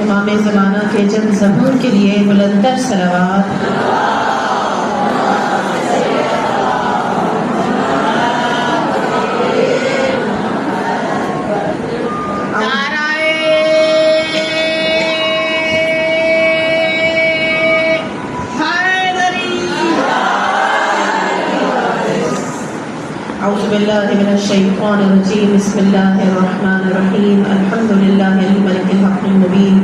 امام زمانہ کے جلد ظہور کے لیے بلندتر صلوات۔ اعوذ باللہ من الشیطان الرجیم، بسم اللہ الرحمن الرحیم، الحمد للہ الملک الحق المبین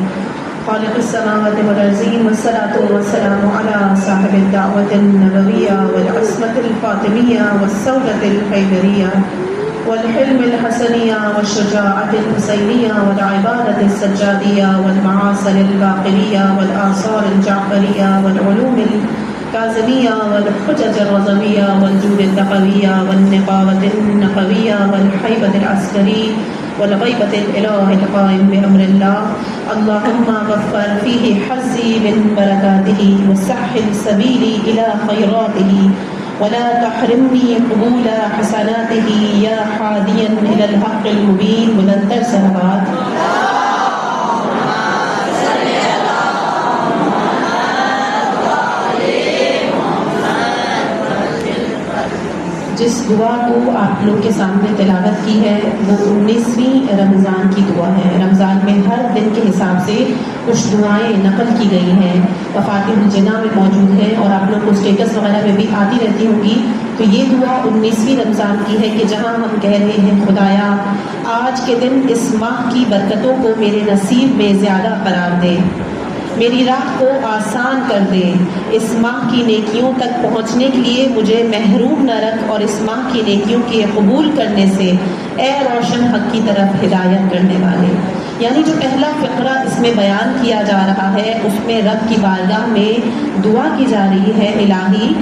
خالق السماوات والارضین، والصلاة والسلام علی صاحب الدعوة النبویہ والعصمة الفاطمیہ والسودة الحیدریہ والحلم الحسنیہ والشجاعة الحسینیہ والعبادة السجادیہ والمعاصر الباقریہ والآثار الجعفریہ والعلوم الكاظمیہ والحجج الرضویہ والجود التقویہ والنقاوة النقویہ والحیبة العسکری والغیبة الإله القائم بأمر اللہ، اللہم غفر فیہ حظی من برکاتہ وسحل سبیلی إلی خیراتہ ولا تحرمنی قبول حسناتہ یا حادیا إلی الحق المبین۔ بلندتر صلوات۔ جس دعا کو آپ لوگ کے سامنے تلاوت کی ہے وہ 19ویں رمضان کی دعا ہے۔ رمضان میں ہر دن کے حساب سے کچھ دعائیں نقل کی گئی ہیں، وفات الجنا میں موجود ہے اور آپ لوگ کو اسٹیٹس وغیرہ میں بھی آتی رہتی ہوں گی۔ تو یہ دعا 19ویں رمضان کی ہے کہ جہاں ہم کہہ رہے ہیں خدایا آج کے دن اس ماہ کی برکتوں کو میرے نصیب میں زیادہ قرار دے، میری راہ کو آسان کر دے، اس ماہ کی نیکیوں تک پہنچنے کے لیے مجھے محروم نہ رکھ، اور اس ماہ کی نیکیوں کے قبول کرنے سے اے روشن حق کی طرف ہدایت کرنے والے۔ یعنی جو پہلا فقرہ اس میں بیان کیا جا رہا ہے اس میں رب کی بارگاہ میں دعا کی جا رہی ہے، الہی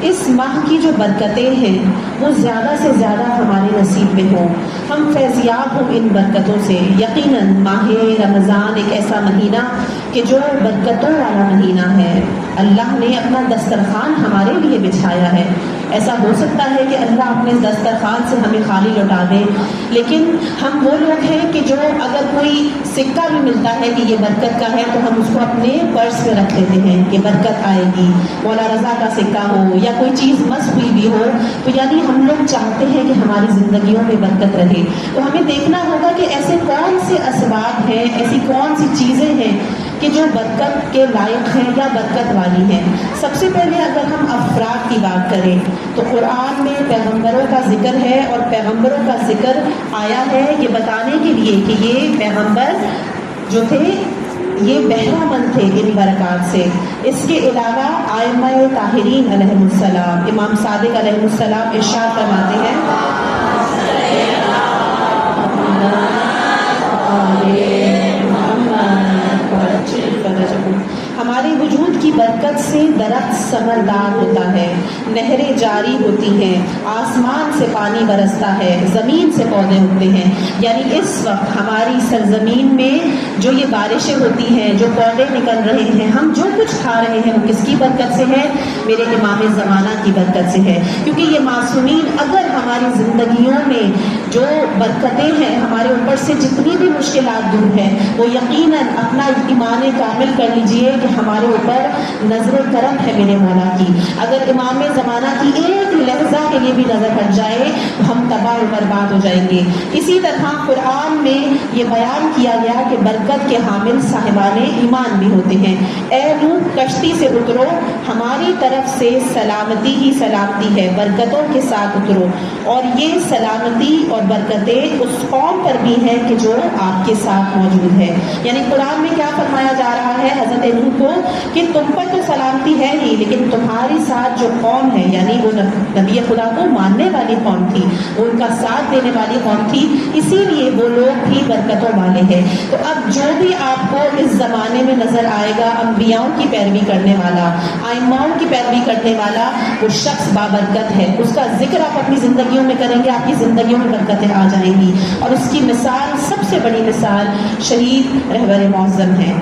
اس ماہ کی جو برکتیں ہیں وہ زیادہ سے زیادہ ہمارے نصیب میں ہوں، ہم فیضیاب ہوں ان برکتوں سے۔ یقیناً ماہ رمضان ایک ایسا مہینہ کہ جو برکتوں والا مہینہ ہے، اللہ نے اپنا دسترخوان ہمارے لیے بچھایا ہے۔ ایسا ہو سکتا ہے کہ اللہ اپنے دسترخوان سے ہمیں خالی لوٹا دے، لیکن ہم وہ لوگ ہیں کہ جو اگر کوئی سکہ بھی ملتا ہے کہ یہ برکت کا ہے تو ہم اس کو اپنے پرس میں رکھ لیتے ہیں کہ برکت آئے گی، مولا رضا کا سکہ ہو یا کوئی چیز مس ہوئی بھی ہو، تو یعنی ہم لوگ چاہتے ہیں کہ ہماری زندگیوں میں برکت رہے۔ تو ہمیں دیکھنا ہوگا کہ ایسے کون سے اسباب ہیں، ایسی کون سی چیزیں ہیں کہ جو برکت کے لائق ہیں یا برکت والی ہیں۔ سب سے پہلے اگر ہم افراد کی بات کریں تو قرآن میں پیغمبروں کا ذکر ہے، اور پیغمبروں کا ذکر آیا ہے یہ بتانے کے لیے کہ یہ پیغمبر جو تھے یہ بہرہ مند تھے ان برکات سے۔ اس کے علاوہ ائمہ طاہرین علیہ السلام، امام صادق علیہ السلام ارشاد فرماتے ہیں ہمارے وجود کی برکت سے درخت ثمردار ہوتا ہے، نہریں جاری ہوتی ہیں، آسمان سے پانی برستا ہے، زمین سے پودے اگتے ہیں۔ یعنی اس وقت ہماری سرزمین میں جو یہ بارشیں ہوتی ہیں، جو پودے نکل رہے ہیں، ہم جو کچھ کھا رہے ہیں وہ کس کی برکت سے ہے؟ میرے امام زمانہ کی برکت سے ہے۔ کیونکہ یہ معصومین اگر ہماری زندگیوں میں جو برکتیں ہیں، ہمارے اوپر سے جتنی بھی مشکلات دور ہیں، وہ یقیناً اپنا ایمان کامل کر لیجئے کہ ہمارے اوپر نظر کرم ہے میرے مولا کی۔ اگر امام زمانہ کی ایک لحظہ کے لیے بھی نظر ہٹ جائے تو ہم تباہ و برباد ہو جائیں گے۔ اسی طرح قرآن میں یہ بیان کیا گیا کہ برکت کے حامل صاحبان ایمان بھی ہوتے ہیں۔ اے نوح کشتی سے اترو، ہماری طرف سے سلامتی ہی سلامتی ہے، برکتوں کے ساتھ اترو، اور یہ سلامتی اور برکتیں اس قوم پر بھی ہیں کہ جو آپ کے ساتھ موجود ہے۔ یعنی قرآن میں کیا فرمایا جا رہا ہے حضرت نوح کو کہ تم پر تو سلامتی ہے ہی، لیکن تمہاری ساتھ جو قوم ہے، یعنی وہ نبی خدا کو ماننے والی قوم تھی، وہ ان کا ساتھ دینے والی قوم تھی، اسی لیے وہ لوگ بھی برکتوں والے ہیں۔ تو اب جو بھی آپ کو اس زمانے میں نظر آئے گا انبیاؤں کی پیروی کرنے والا، ائماؤں کی پیروی کرنے والا، وہ شخص بابرکت ہے۔ اس کا ذکر آپ اپنی زندگیوں میں کریں گے، آپ کی زندگیوں میں برکتیں آ جائیں گی۔ اور اس کی مثال، سب سے بڑی مثال شہید رہبر معظم ہے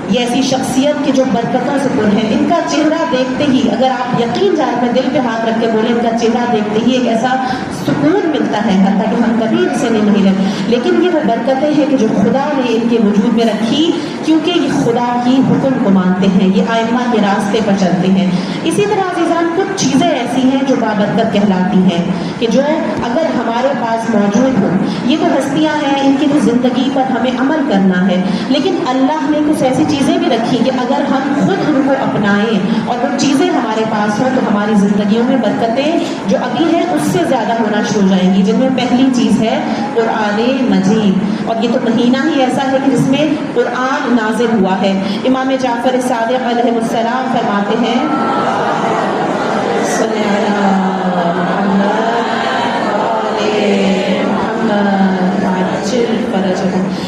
یہ ایسی شخصیت کی جو برکتوں سے پر ہے. ان کا چہرہ دیکھتے ہی اگر آپ یقین جان میں دل پہ ہاتھ رکھ کے بولیں ان کا چہرہ دیکھتے ہی ایک ایسا سکون ملتا ہے حتیٰ کہ ہم کبھی ان سے نہیں ملے. لیکن یہ وہ برکتیں ہیں کہ جو خدا نے ان کے وجود میں رکھی کیونکہ یہ خدا کی حکم کو مانتے ہیں, یہ ائمہ کے راستے پر چلتے ہیں. اسی طرح عزیزان کچھ چیزیں ایسی ہیں جو بابرکت کہلاتی ہیں کہ جو اگر ہمارے پاس موجود ہوں. یہ تو ہستیاں ہیں, ان کی تو زندگی پر ہمیں عمل کرنا ہے, لیکن اللہ نے کچھ ایسی چیزیں بھی رکھی کہ اگر ہم خود ان کو اپنائیں اور وہ چیزیں ہمارے پاس ہوں تو ہماری زندگیوں میں برکتیں جو ابھی ہیں اس سے زیادہ ہونا شروع ہو جائیں گی. جن میں پہلی چیز ہے قرآن مجید, اور یہ تو مہینہ ہی ایسا ہے کہ جس میں قرآن نازل ہوا ہے. امام جعفر صادق علیہ السلام فرماتے ہیں صلی اللہ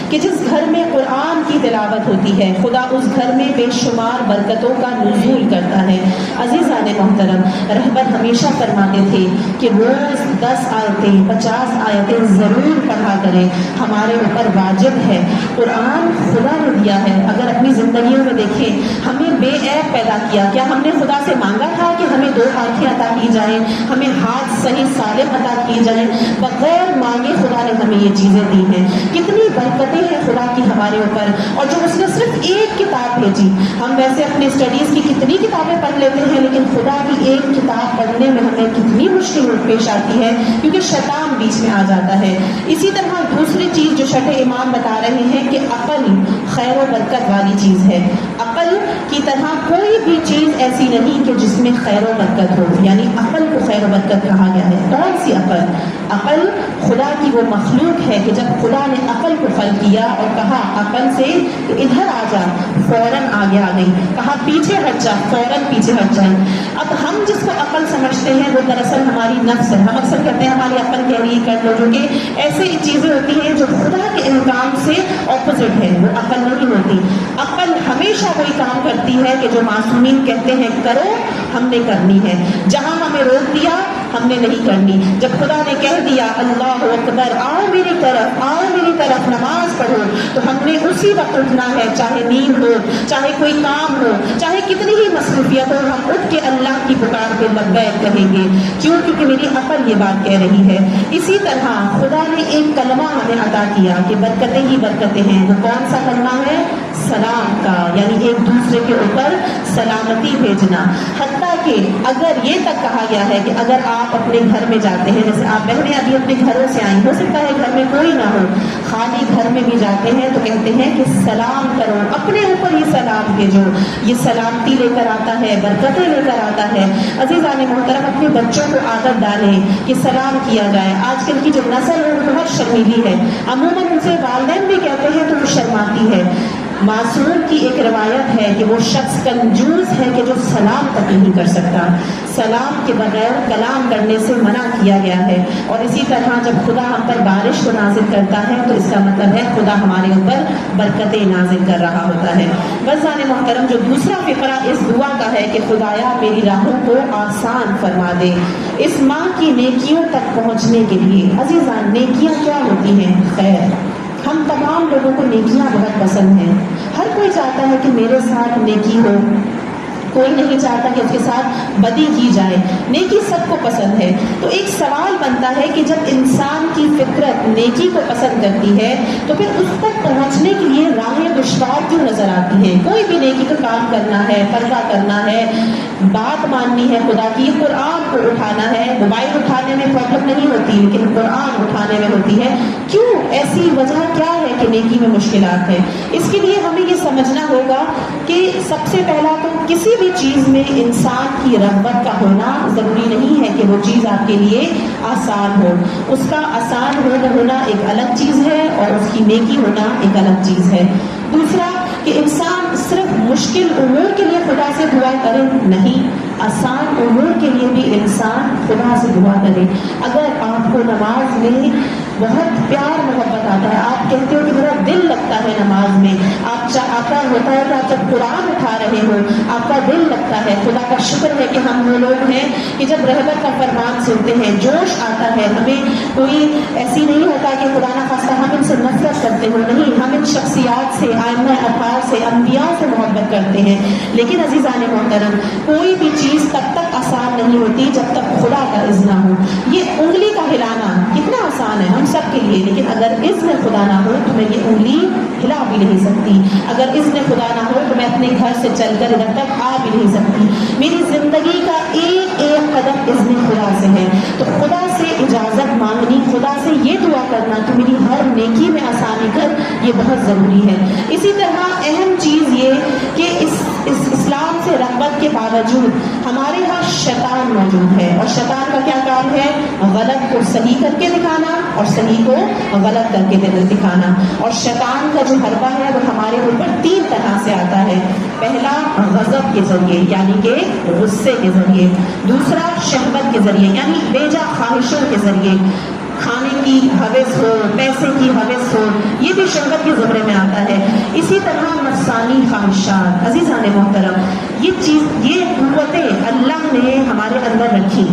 کہ جس گھر میں قرآن کی تلاوت ہوتی ہے خدا اس گھر میں بے شمار برکتوں کا نزول کرتا ہے. عزیزان محترم, رہبر ہمیشہ فرماتے تھے کہ روز 10 آیتیں 50 آیتیں ضرور پڑھا کریں, ہمارے اوپر واجب ہے. قرآن خدا نے دیا ہے. اگر اپنی زندگیوں میں دیکھیں, ہمیں بے عیب پیدا کیا. کیا ہم نے خدا سے مانگا تھا کہ ہمیں 2 آنکھیں عطا کی جائیں, ہمیں ہاتھ صحیح سالم عطا کی جائیں؟ بغیر مانگے خدا نے ہمیں یہ چیزیں دی ہیں. کتنی برکتیں ہیں خدا کی ہمارے اوپر, اور جو اس نے صرف ایک کتاب بھیجی. ہم ویسے اپنے اسٹڈیز کی کتنی کتابیں پڑھ لیتے ہیں, لیکن خدا کی ایک کتاب پڑھنے میں ہمیں کتنی مشکل پیش آتی ہے کیونکہ شیطان بیچ میں آ جاتا ہے. اسی طرح دوسری چیز جو چھٹے امام بتا رہے ہیں کہ عقل خیر و برکت والی چیز ہے. عقل کی طرح کوئی بھی چیز ایسی نہیں کہ جس میں خیر و برکت ہو, یعنی عقل کو خیر و برکت کہا گیا ہے. کون سی عقل؟ عقل خدا کی وہ مخلوق ہے کہ جب خدا نے عقل کو خلق کیا اور کہا عقل سے ادھر آ جا, فوراً آگے آ گئی. کہا پیچھے ہٹ جا, فوراً پیچھے ہٹ جائے. اب ہم جس کو عقل سمجھتے ہیں وہ دراصل ہماری نفس ہے. ہم اکثر کہتے ہیں ہماری عقل کہہ رہی کر لو, جو کہ ایسے چیزیں ہوتی ہیں جو خدا کے احکام سے اپوزٹ ہے, وہ عقل نہیں ہوتی. عقل ہمیشہ وہی کام کرتی ہے کہ جو معصومین کہتے ہیں کرو, ہم نے کرنی ہے. جہاں ہمیں روک دیا ہم نے نہیں کرنی. جب خدا نے کہہ دیا اللہ اکبر, آؤ میری طرف, آؤ میری طرف, نماز پڑھو, تو ہم نے اسی وقت اٹھنا ہے, چاہے نیند ہو, چاہے کوئی کام ہو, چاہے کتنی ہی مصروفیت ہو, ہم اٹھ کے اللہ کی پکار پہ لبیک کہیں گے. کیوں؟ کیونکہ میری عقل یہ بات کہہ رہی ہے. اسی طرح خدا نے ایک کلمہ ہمیں عطا کیا کہ برکتیں ہی برکتیں ہیں. وہ کون سا کلمہ ہے؟ سلام کا, یعنی ایک دوسرے کے اوپر سلامتی بھیجنا. حتیٰ کہ اگر یہ تک کہا گیا ہے کہ اگر آپ اپنے گھر میں جاتے ہیں, جیسے آپ بہنیں ابھی اپنے گھروں سے آئیں, ہو سکتا ہے گھر میں کوئی نہ ہو, خالی گھر میں بھی جاتے ہیں تو کہتے ہیں کہ سلام کرو, اپنے اوپر یہ سلام بھیجو. یہ سلامتی لے کر آتا ہے, برکتیں لے کر آتا ہے. عزیزان محترم, اپنے بچوں کو عادت ڈالیں کہ سلام کیا جائے. آج کل کی جو نسل ہے وہ بہت شرمیلی ہے, عموماً ان سے والدین بھی کہتے ہیں تو وہ شرماتی ہے. معصوم کی ایک روایت ہے کہ وہ شخص کنجوس ہے کہ جو سلام تک نہیں کر سکتا. سلام کے بغیر کلام کرنے سے منع کیا گیا ہے. اور اسی طرح جب خدا ہم پر بارش کو نازل کرتا ہے تو اس کا مطلب ہے خدا ہمارے اوپر برکتیں نازل کر رہا ہوتا ہے. عزیزان محترم, جو دوسرا فقرہ اس دعا کا ہے کہ خدایا میری راہوں کو آسان فرما دے اس ماہ کی نیکیوں تک پہنچنے کے لیے. عزیزان, نیکیاں کیا ہوتی ہیں؟ خیر. ہم تمام لوگوں کو نیکیاں بہت پسند ہیں. ہر کوئی چاہتا ہے کہ میرے ساتھ نیکی ہو, کوئی نہیں چاہتا کہ اس کے ساتھ بدی کی جائے. نیکی سب کو پسند ہے. تو ایک سوال بنتا ہے کہ جب انسان کی فطرت نیکی کو پسند کرتی ہے تو پھر اس تک پہنچنے کے لیے راہیں دشوار کیوں نظر آتی ہیں؟ کوئی بھی نیکی کا کام کرنا ہے, پردہ کرنا ہے, بات ماننی ہے خدا کی, قرآن کو اٹھانا ہے. موبائل اٹھانے میں پرابلم نہیں ہوتی لیکن قرآن اٹھانے میں ہوتی ہے. کیوں؟ ایسی وجہ کیا ہے کہ نیکی میں مشکلات ہیں؟ اس کے لیے ہمیں یہ سمجھنا ہوگا کہ سب سے پہلا تو کسی بھی چیز میں انسان کی رغبت کا ہونا ضروری نہیں ہے کہ وہ چیز آپ کے لیے آسان ہو. اس کا آسان ہونا ایک الگ چیز ہے اور اس کی نیکی ہونا ایک الگ چیز ہے. دوسرا کہ انسان صرف مشکل امور کے لیے خدا سے دعا کرے, نہیں, آسان امور کے لیے بھی انسان خدا سے دعا کرے. اگر آپ کو نماز میں بہت پیار محبت آتا ہے. آپ کہتے ہو کہ میرا دل لگتا ہے نماز میں. آپ کا ہوتا ہے کہ آپ جب قرآن اٹھا رہے ہو آپ کا دل لگتا ہے. خدا کا شکر ہے کہ ہم وہ لوگ ہیں کہ جب رحمت کا فرمان سنتے ہیں جوش آتا ہے. ہمیں کوئی ایسی نہیں ہوتا کہ خدا نہ خواستہ ہم ان سے نفرت کرتے ہو, نہیں, ہم ان شخصیات سے, آئمہ اطہار سے, انبیاء سے محبت کرتے ہیں. لیکن عزیزان محترم, کوئی بھی چیز تب تک آسان نہیں ہوتی جب تک خدا کا اذن نہ ہو. یہ انگلی کا ہلانا کتنا آسان ہے ہم سب کے لیے, لیکن اگر اذن خدا نہ ہو تو میں یہ انگلی ہلا بھی نہیں سکتی. اگر اذن خدا نہ ہو تو میں اپنے گھر سے چل کر ادھر تک آ بھی نہیں سکتی. میری زندگی کا ایک ایک قدم اذن خدا سے ہے. تو خدا سے اجازت مانگنی, خدا سے یہ دعا کرنا کہ میری ہر نیکی میں آسانی کر, یہ بہت ضروری ہے. اسی طرح اہم چیز یہ کہ اس اسلام سے رغبت کے باوجود ہمارے ہاں شیطان موجود ہے, اور شیطان کا کیا کام ہے؟ غلط کو صحیح کر کے دکھانا اور صحیح کو غلط کر کے دکھانا. اور شیطان کا جو حربہ ہے وہ ہمارے اوپر 3 طرح سے آتا ہے. پہلا غضب کے ذریعے یعنی کہ غصے کے ذریعے, دوسرا شہوت کے ذریعے یعنی بیجا خواہشوں کے ذریعے, کھانے کی ہوس ہو, پیسے کی ہوس ہو, یہ بھی شہوت کے زمرے میں آتا ہے. اسی طرح نفسانی خواہشات. عزیزان محترم, یہ قوتیں اللہ نے ہمارے اندر رکھی.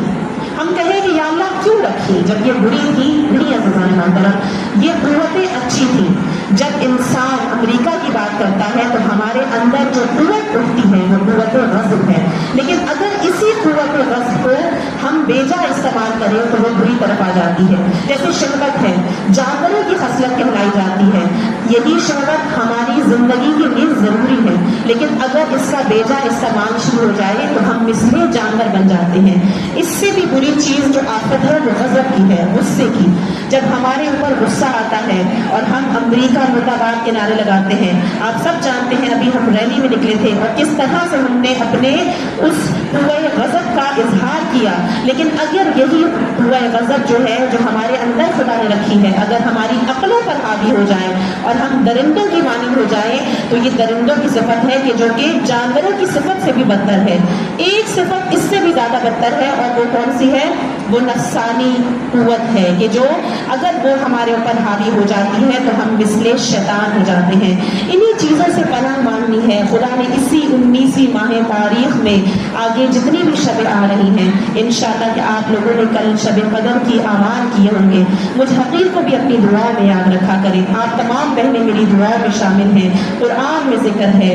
ہم کہیں کہ یا اللہ کیوں رکھی جب یہ بری تھی؟ نہیں عزیزان محترم, یہ قوتیں اچھی تھیں. جب انسان امریکہ کی بات کرتا ہے تو ہمارے اندر جو قوت اٹھتی ہے وہ قوت غضب ہے. لیکن اگر اسی قوت غضب کو ہم بیجا استعمال کریں تو وہ بری طرف آ جاتی ہے. جیسے شہوت ہے, جانوروں کی خصلت کہلائی جاتی ہے. یہی شہوت ہماری زندگی کے لیے ضروری ہے, لیکن اگر اس کا بیجا استعمال شروع ہو جائے تو ہم مثل جانور بن جاتے ہیں. اس سے بھی بری چیز جو آفت ہے وہ غضب کی ہے, غصے کی. جب ہمارے اوپر غصہ آتا ہے اور ہم امریکہ مرد آباد کے نعرے لگاتے ہیں, آپ سب جانتے ہیں ابھی ہم ریلی میں نکلے تھے اور کس طرح سے ہم نے اپنے اس قوہ غضب کا اظہار کیا. لیکن اگر یہی قوہ غضب جو ہے جو ہمارے اندر خدا نے رکھی ہے اگر ہماری عقلوں پر حاوی ہو جائے اور ہم درندوں کی مانند ہو جائیں تو یہ درندوں کی صفت ہے کہ جو کہ جانوروں کی صفت سے بھی بدتر ہے. ایک صفت اس سے بھی زیادہ بدتر ہے, اور وہ کون سی ہے؟ وہ نفسانی قوت ہے کہ جو اگر وہ ہمارے اوپر حاوی ہو جاتی ہے تو ہم مثل شیطان ہو جاتے ہیں. انہی چیزوں سے پناہ مانگنی ہے. خدا نے اسی 19ویں ماہ تاریخ میں آگے جتنی بھی شبیں آ رہی ہیں, انشاءاللہ کہ آپ لوگوں نے کل شب قدر کی اعمال کیے ہوں گے, مجھ حقیر کو بھی اپنی دعا میں یاد رکھا کریں. آپ تمام بہنیں میری دعا میں شامل ہیں. قرآن میں ذکر ہے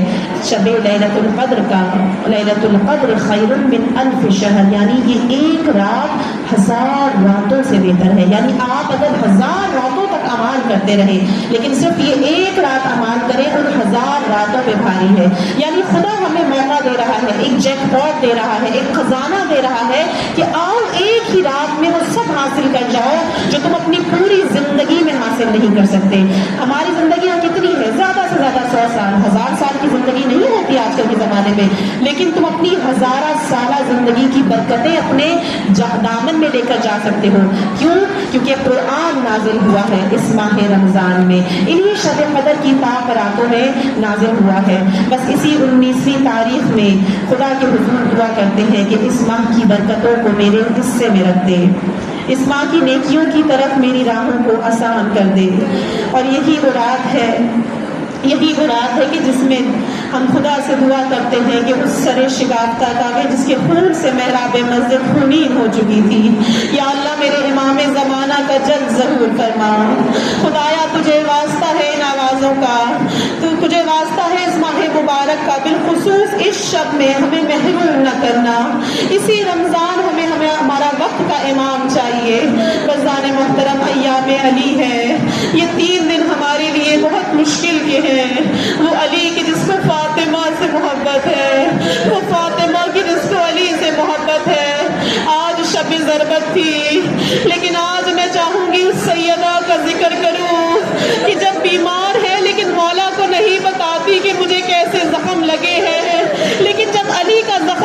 شب لیلۃ القدر کا, لیلۃ القدر خیر من الف شہر, یعنی یہ ایک رات 1000 راتوں سے بہتر ہے. یعنی آپ اگر 1000 راتوں تک اعمال کرتے رہے لیکن صرف یہ ایک رات اعمال کریں تو 1000 راتوں پہ بھاری ہے. یعنی خدا ہمیں موقع دے رہا ہے, ایک جیک پاٹ دے رہا ہے, ایک خزانہ دے رہا ہے کہ آؤ ایک ہی رات میں وہ سب حاصل کر جاؤ جو تم اپنی پوری زندگی میں حاصل نہیں کر سکتے. ہماری زندگیاں کتنی ہے؟ زیادہ سے زیادہ 100 سال, 1000 سال کی زندگی نہیں ہوتی آج کل کے زمانے میں, لیکن تم اپنی 1000 سالہ زندگی کی برکتیں اپنے دامن میں لے کر جا سکتے ہو. کیوں؟ کیونکہ قرآن نازل ہوا ہے اس ماہ رمضان میں, انہی شب قدر کی پاک راتوں میں نازل ہوا ہے. بس اسی 19ویں تاریخ میں خدا کے حضور دعا کرتے ہیں کہ اس ماہ کی برکتوں کو میرے حصے میں رکھ دے, اس ماہ کی نیکیوں کی طرف میری راہوں کو آسان کر دے. اور یہی وہ رات ہے کہ جس میں ہم خدا سے دعا کرتے ہیں کہ اس سرے شگافتہ کعبے جس کے خون سے محراب مسجد خونین ہو چکی تھی, یا اللہ میرے امام زمانہ کا جلد ظہور فرما. خدایا تجھے واسطہ ہے ان آوازوں کا, تجھے واسطہ ہے اس ماہ مبارک کا, بالخصوص اس شب میں ہمیں محروم نہ کرنا. اسی رمضان ہمیں ہمارا وقت کا امام چاہیے. بزان محترم ایام علی ہے, یہ 3 دن ہمارے لیے بہت مشکل کے ہیں. وہ علی کی جس کو فاطمہ سے محبت ہے, وہ فاطمہ کی جس کو علی سے محبت ہے. آج شب ضربت تھی, لیکن آج میں چاہوں گی اس سیدہ کا ذکر کروں کہ جب بیمار ہے لیکن مولا کو نہیں بتاتی کہ مجھے کیسے زخم لگے ہیں, لیکن جب علی کا زخم